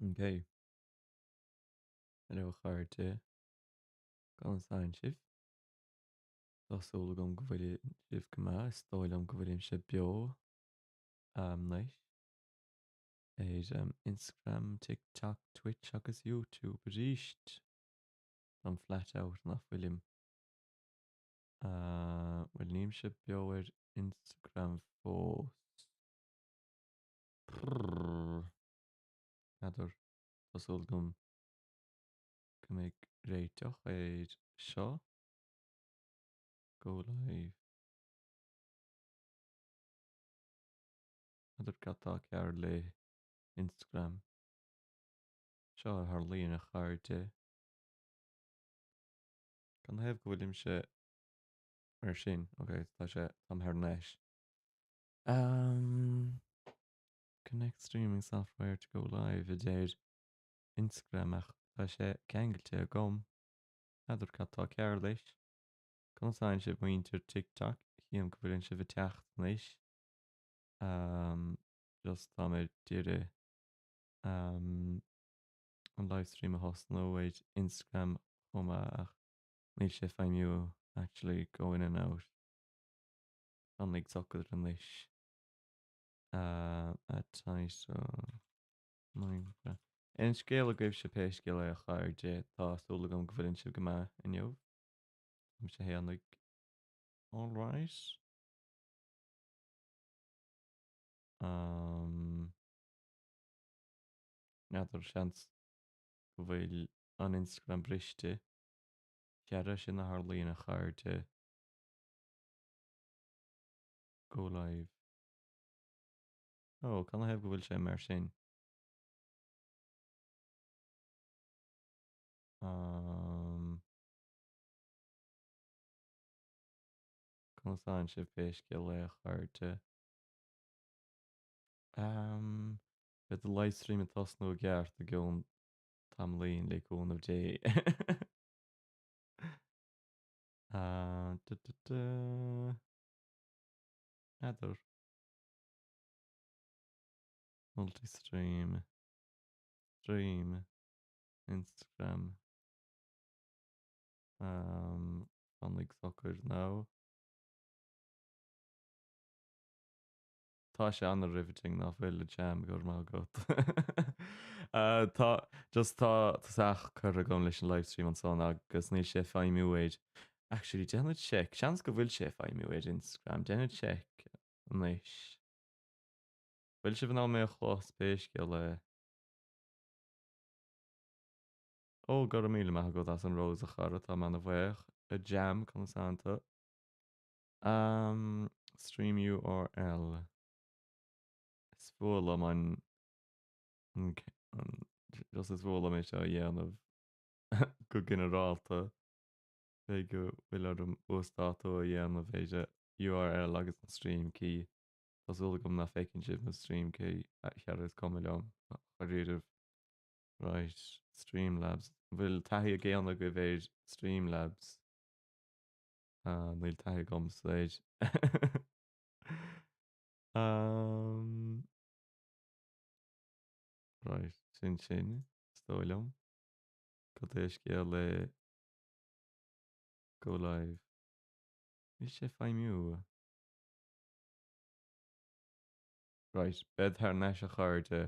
Okay, le chairte gan sáin sibh, Tásúla gom go bhfuil sibh go maith, stáilm go bhfuil se beo leis éiad Instagram, TikTok, Twitch agus YouTube a ríist an flat out nach bhfuilim bhfuil níam se beo ar Instagram fós. Nadidir tásúla gom go mbeidh réiteach éiad seo go live nadidir catá cear le Instagram seo th líon a chairde gan hebh go bhfuilim se mar sin, ok, tá sé tam thar neis. Connect streaming software to go live a déir Instagram ach tá sé ceangailte a gom nadidir catá cear leis chunáin si bhaintear TikTok híam go bhfuiln si bh techt leis just tá mé tíre an livestream a host nóid Instagram chuma ach níl sé feimiú actually go in and out an ag socail an leis a so in scéal a goibh se péiscéal a chair dé tásúla gom go bhfuiln si go maith inniuh sé héannig all right neadidir seans go bhfuil an Instagram briste ceara sin na Harlíonn a chairde go live can I hebh go bhfuil sé mar sin chunáin si péiscéal le a chairde Bheit a livestream a tasnú geart a gceann tam líon le gún of dé Nadidir multi-stream stream Instagram annig soccer ná tá sé an riveting nach bhfuil le jam gur má got tá just táach chur a gom leis an livestream an son agus ní sé feimimiúid actually déna check seans go bhfuil sé feimimiúid Instagram déna check an leis bhfuil si bhná mé chlós péisce le go míle me go as an rose a chara tá man a bhhaich a jam chun Santa stream URL is bhla man just is bhla mé seo dhéanamh go generalta fé go bhfuil an ústátó a dhéanamh féide URL agus an stream cí Tásúla gom na fécinn sib na stream cí chear is cum leom a riadh right Streamlabs bhfuil taithí a géanna go bhéir Streamlabs níl taithí gom sléid right sin stóilem go éis céal le go live ní sé feimimiú right bed thar neis a chairde